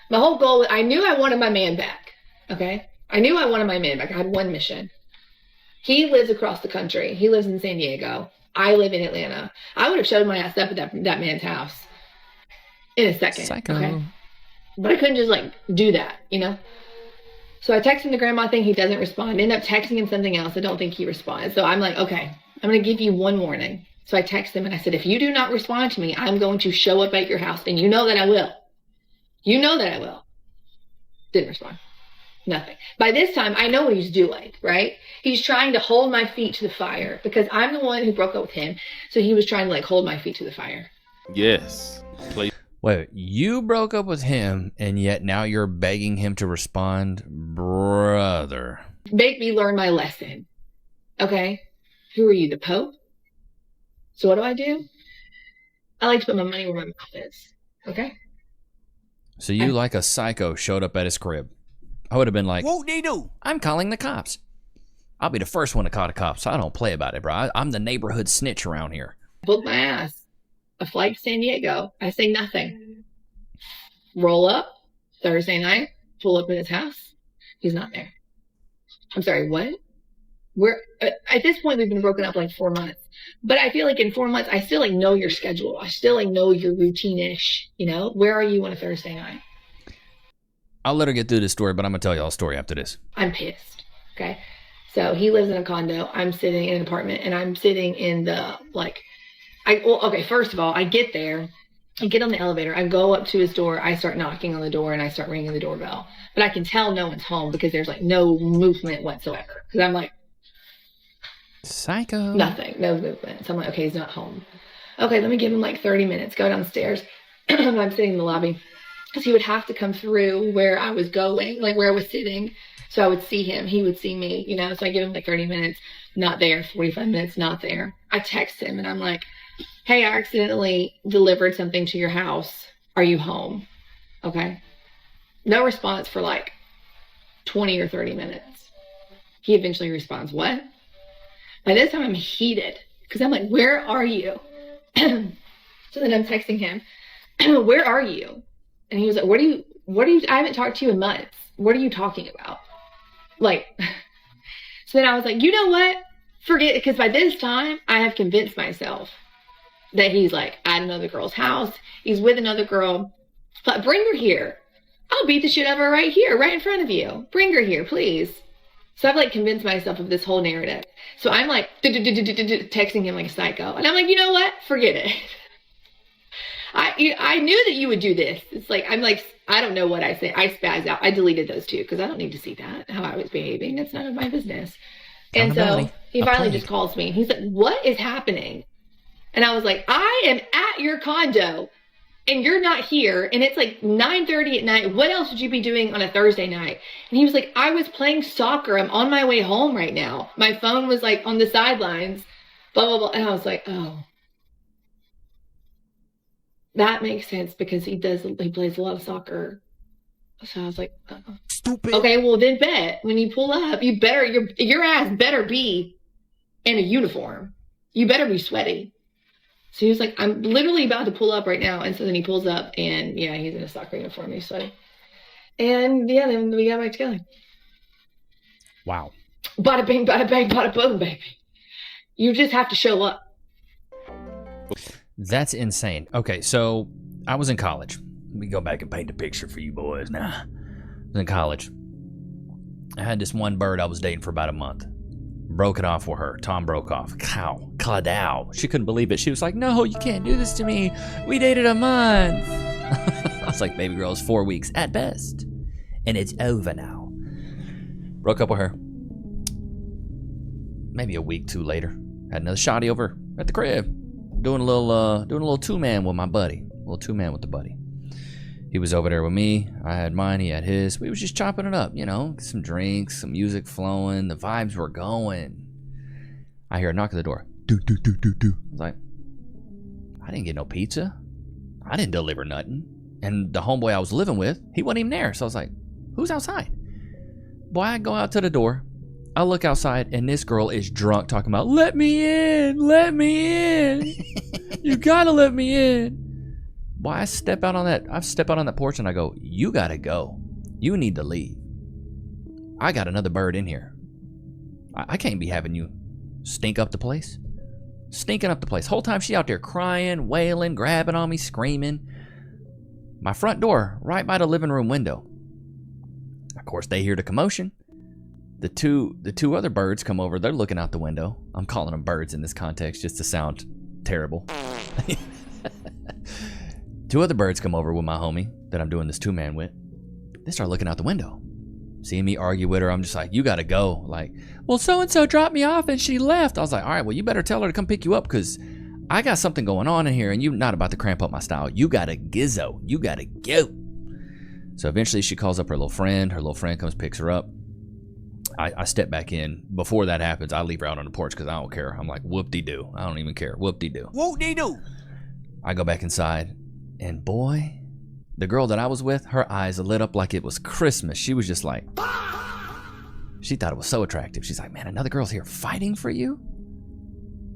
My whole goal, I knew I wanted my man back. Okay? I knew I wanted my man back. I had one mission. He lives across the country. He lives in San Diego. I live in Atlanta. I would have showed my ass up at that man's house in a second. Psycho. Okay? But I couldn't just like do that, you know? So I text him the grandma thing. He doesn't respond. I end up texting him something else. I don't think he responds. So I'm like, okay, I'm going to give you one warning. So I text him and I said, if you do not respond to me, I'm going to show up at your house. And you know that I will. You know that I will. Didn't respond. Nothing. By this time, I know what he's doing, right? He's trying to hold my feet to the fire because I'm the one who broke up with him. So he was trying to like hold my feet to the fire. Yes. Please. Wait, you broke up with him and yet now you're begging him to respond? Brother. Make me learn my lesson. Okay? Who are you, the Pope? So what do? I like to put my money where my mouth is. Okay? So you, like a psycho, showed up at his crib. I would have been like, Whoop de doo. I'm calling the cops. I'll be the first one to call the cops. So I don't play about it, bro. I'm the neighborhood snitch around here. Book my ass. A flight to San Diego. I say nothing. Roll up Thursday night. Pull up at his house. He's not there. I'm sorry, what? We're at this point we've been broken up like 4 months. But I feel like in 4 months I still like know your schedule. I still like know your routine-ish, you know? Where are you on a Thursday night? I'll let her get through this story, but I'm going to tell y'all a story after this. I'm pissed. Okay. So he lives in a condo. I'm sitting in an apartment and I'm sitting in the first of all, I get there, I get on the elevator, I go up to his door, I start knocking on the door and I start ringing the doorbell. But I can tell no one's home because there's like no movement whatsoever. Because I'm like, psycho. nothing, no movement. So I'm like, okay, he's not home. Okay, let me give him like 30 minutes, go downstairs. I'm sitting in the lobby. Because he would have to come through where I was going, like where I was sitting. So I would see him, he would see me, you know. So I give him like 30 minutes, not there, 45 minutes, not there. I text him and I'm like, hey, I accidentally delivered something to your house. Are you home? Okay. No response for like 20 or 30 minutes. He eventually responds, what? By this time I'm heated because I'm like, where are you? So then I'm texting him, where are you? And he was like, what are you, I haven't talked to you in months. What are you talking about? Like, so then I was like, you know what? Forget it. Because by this time I have convinced myself that he's like at another girl's house. He's with another girl. But bring her here. I'll beat the shit out of her right here, right in front of you. Bring her here, please. So I've like convinced myself of this whole narrative. So I'm like texting him like a psycho. And I'm like, you know what? Forget it. I knew that you would do this. It's like, I'm like, I don't know what I say. I spaz out. I deleted those two because I don't need to see that, how I was behaving. That's none of my business. And so he finally just calls me and he's like, what is happening? And I was like, I am at your condo and you're not here. And it's like 9:30 at night. What else would you be doing on a Thursday night? And he was like, I was playing soccer. I'm on my way home right now. My phone was like on the sidelines, blah, blah, blah. And I was like, oh. That makes sense because he plays a lot of soccer. So I was like, uh-oh. Stupid. Okay, well then bet when you pull up, your ass better be in a uniform. You better be sweaty. So he was like, I'm literally about to pull up right now. And so then he pulls up and yeah, he's in a soccer uniform. He's sweaty. And yeah, then we got back together. Wow. Bada bing, bada bang, bada boom, baby. You just have to show up. That's insane. Okay, so I was in college. Let me go back and paint the picture for you boys now. I was in college. I had this one bird I was dating for about a month. Broke it off with her. Tom broke off. Cladow. She couldn't believe it. She was like, no, you can't do this to me. We dated a month. I was like, baby girl, it's 4 weeks at best. And it's over now. Broke up with her. Maybe a week, two later. Had another shotty over at the crib. Doing a little two-man with my buddy. A little two-man with the buddy. He was over there with me. I had mine. He had his. We was just chopping it up, you know. Some drinks, some music flowing. The vibes were going. I hear a knock at the door. Do. I was like, I didn't get no pizza. I didn't deliver nothing. And the homeboy I was living with, he wasn't even there. So I was like, who's outside? Boy, I go out to the door. I look outside, and this girl is drunk talking about, let me in. You gotta let me in. Why I step out on that porch and I go, you gotta go. You need to leave. I got another bird in here. I can't be having you stink up the place. Stinking up the place. Whole time she out there crying, wailing, grabbing on me, screaming. My front door, right by the living room window. Of course, they hear the commotion. The two other birds come over. They're looking out the window. I'm calling them birds in this context just to sound terrible. Two other birds come over with my homie that I'm doing this two-man with. They start looking out the window. Seeing me argue with her, I'm just like, you gotta go. Like, well, so-and-so dropped me off and she left. I was like, all right, well, you better tell her to come pick you up because I got something going on in here and you're not about to cramp up my style. You gotta gizzo. You gotta go. So eventually she calls up her little friend. Her little friend comes, picks her up. I step back in. Before that happens, I leave her out on the porch because I don't care. I'm like, whoop-de-doo. I don't even care. Whoop-de-doo. Whoop-de-doo. I go back inside, and boy, the girl that I was with, her eyes lit up like it was Christmas. She was just like, she thought it was so attractive. She's like, man, another girl's here fighting for you?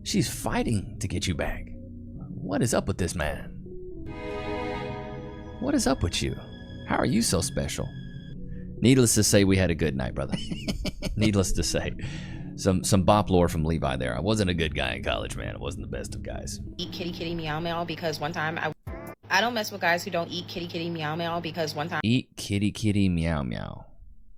She's fighting to get you back. What is up with this man? What is up with you? How are you so special? Needless to say, we had a good night, brother. Needless to say. Some bop lore from Levi there. I wasn't a good guy in college, man. I wasn't the best of guys. Eat kitty kitty meow meow because one time I don't mess with guys who don't eat kitty kitty meow meow because one time Eat kitty kitty meow meow.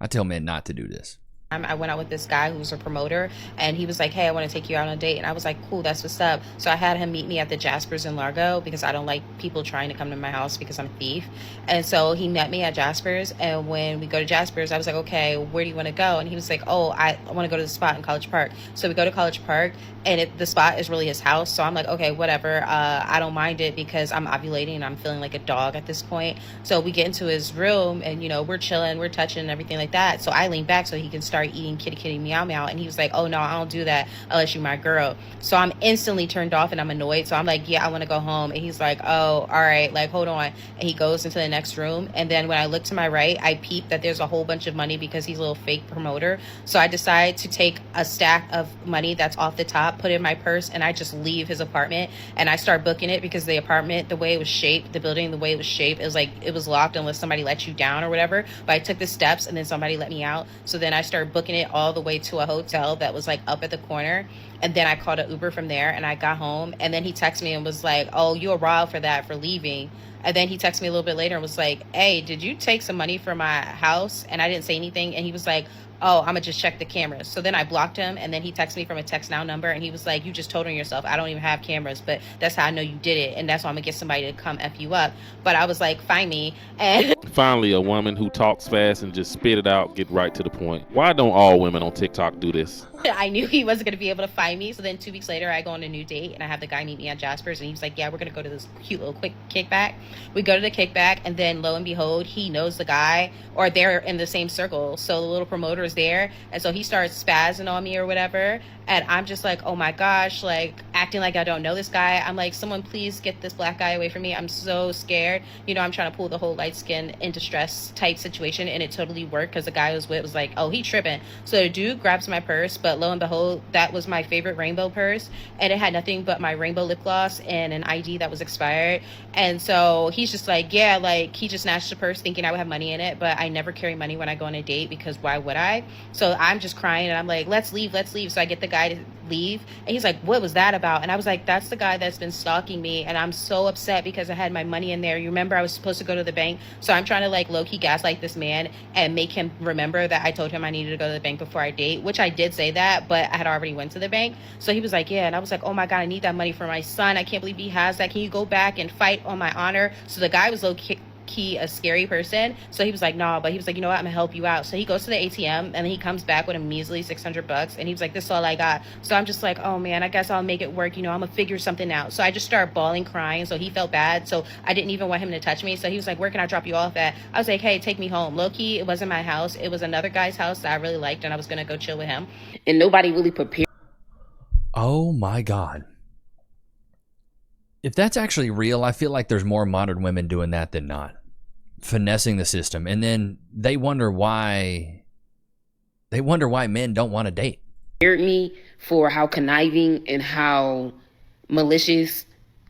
I tell men not to do this. I went out with this guy who was a promoter and he was like, hey, I want to take you out on a date. And I was like, cool, that's what's up. So I had him meet me at the Jaspers in Largo because I don't like people trying to come to my house because I'm a thief. And so he met me at Jaspers. And when we go to Jaspers, I was like, okay, where do you want to go? And he was like, oh, I want to go to the spot in College Park. So we go to College Park and the spot is really his house. So I'm like, okay, whatever. I don't mind it because I'm ovulating and I'm feeling like a dog at this point. So we get into his room and, you know, we're chilling, we're touching and everything like that. So I lean back so he can start eating kitty kitty meow meow. And he was like, oh no, I don't do that unless you're my girl. So I'm instantly turned off and I'm annoyed. So I'm like, yeah, I want to go home. And he's like, oh, all right, like, hold on. And he goes into the next room. And then when I look to my right, I peep that there's a whole bunch of money because he's a little fake promoter. So I decide to take a stack of money that's off the top, put it in my purse, and I just leave his apartment and I start booking it because the apartment, the way it was shaped, the building, the way it was shaped, it was like it was locked unless somebody let you down or whatever. But I took the steps and then somebody let me out. So then I started booking it all the way to a hotel that was like up at the corner. And then I called an Uber from there and I got home. And then he texted me and was like, oh, you were wild for that, for leaving. And then he texted me a little bit later and was like, hey, did you take some money from my house? And I didn't say anything. And he was like, oh, I'm gonna just check the cameras. So then I blocked him and then he texted me from a text now number and he was like, you just told on yourself. I don't even have cameras, but that's how I know you did it. And that's why I'm gonna get somebody to come F you up. But I was like, find me. And Finally, a woman who talks fast and just spit it out, get right to the point. Why don't all women on TikTok do this? I knew he wasn't going to be able to find me. So then 2 weeks later, I go on a new date and I have the guy meet me at Jasper's. And he was like, yeah, we're going to go to this cute little quick kickback. We go to the kickback and then lo and behold, he knows the guy or they're in the same circle. So the little promoter is there. And so he starts spazzing on me or whatever. And I'm just like, oh my gosh, like acting like I don't know this guy. I'm like, someone please get this black guy away from me. I'm so scared. You know, I'm trying to pull the whole light skin in distress type situation. And it totally worked because the guy I was with was like, oh, he tripping. So the dude grabs my purse, but lo and behold, that was my favorite rainbow purse. And it had nothing but my rainbow lip gloss and an ID that was expired. And so he's just like, yeah, like he just snatched the purse thinking I would have money in it. But I never carry money when I go on a date because why would I? So I'm just crying and I'm like, let's leave. So I get the guy to leave and he's like, what was that about? And I was like, that's the guy that's been stalking me and I'm so upset because I had my money in there. You remember I was supposed to go to the bank, so I'm trying to like low-key gaslight this man and make him remember that I told him I needed to go to the bank before I date, which I did say that, but I had already went to the bank. So he was like, yeah. And I was like, oh my god, I need that money for my son. I can't believe he has that. Can you go back and fight on my honor? So the guy was low-key a scary person, so he was like, nah, but he was like, you know what, I'm gonna help you out. So he goes to the ATM and then he comes back with a measly $600 and he was like, this is all I got. So I'm just like, oh man, I guess I'll make it work, you know, I'm gonna figure something out. So I just started bawling, crying. So he felt bad, so I didn't even want him to touch me. So he was like, where can I drop you off at? I was like, hey, take me home. Low-key, it wasn't my house, it was another guy's house that I really liked and I was gonna go chill with him. And nobody really prepared. Oh my god. If that's actually real, I feel like there's more modern women doing that than not. Finessing the system. And then they wonder why men don't want to date. Me for how conniving and how malicious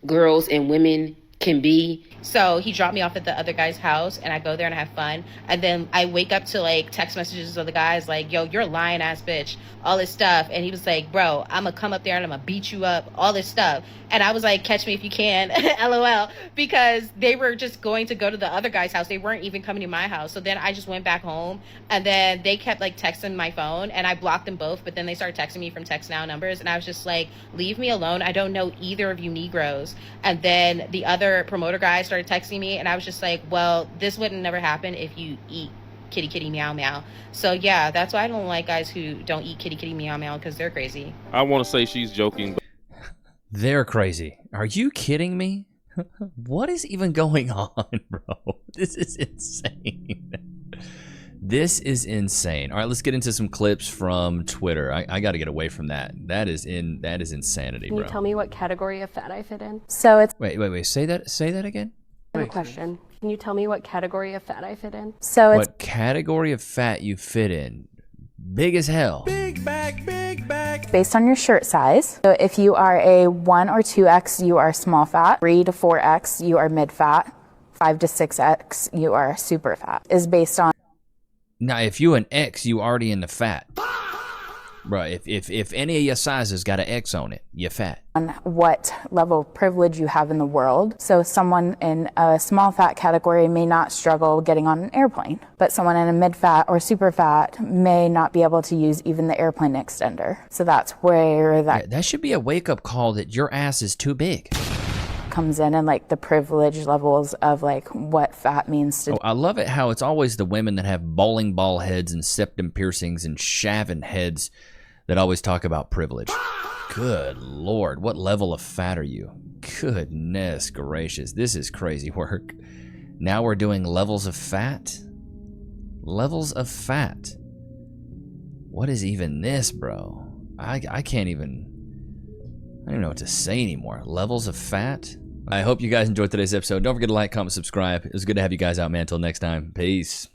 girls and women can be. So he dropped me off at the other guy's house, and I go there and I have fun. And then I wake up to like text messages of the guys like, yo, you're a lying ass bitch, all this stuff. And he was like, bro, I'm gonna come up there and I'm gonna beat you up, all this stuff. And I was like, catch me if you can, LOL, because they were just going to go to the other guy's house. They weren't even coming to my house. So then I just went back home, and then they kept like texting my phone, and I blocked them both. But then they started texting me from Text Now numbers, and I was just like, leave me alone. I don't know either of you Negroes. And then the other promoter guy started texting me, and I was just like, well, this wouldn't never happen if you eat kitty kitty meow meow. So yeah, that's why I don't like guys who don't eat kitty kitty meow meow, because they're crazy. I want to say she's joking, but They're crazy. Are you kidding me? What is even going on, bro? This is insane. This is insane. All right, let's get into some clips from Twitter. I got to get away from that. That is insanity, Can bro. you tell me what category of fat I fit in? So it's Wait. Say that again. a question. Can you tell me what category of fat I fit in? So it's What category of fat you fit in? Big as hell. Based on your shirt size. So if you are a 1 or 2X, you are small fat. 3 to 4X, you are mid fat. 5 to 6X, you are super fat. Is based on Now, if you an X, you already in the fat. Bro, if any of your sizes got an X on it, you're fat. what level of privilege you have in the world. So someone in a small fat category may not struggle getting on an airplane, but someone in a mid fat or super fat may not be able to use even the airplane extender. So that's where that That should be a wake-up call that your ass is too big. comes in, and like the privilege levels of like what fat means to Oh, I love it how it's always the women that have bowling ball heads and septum piercings and shaven heads that always talk about privilege. Good Lord, what level of fat are you? Goodness gracious, this is crazy work. Now we're doing levels of fat? Levels of fat. What is even this, bro? I can't even... I don't even know what to say anymore. Levels of fat? I hope you guys enjoyed today's episode. Don't forget to like, comment, subscribe. It was good to have you guys out, man. Until next time. Peace.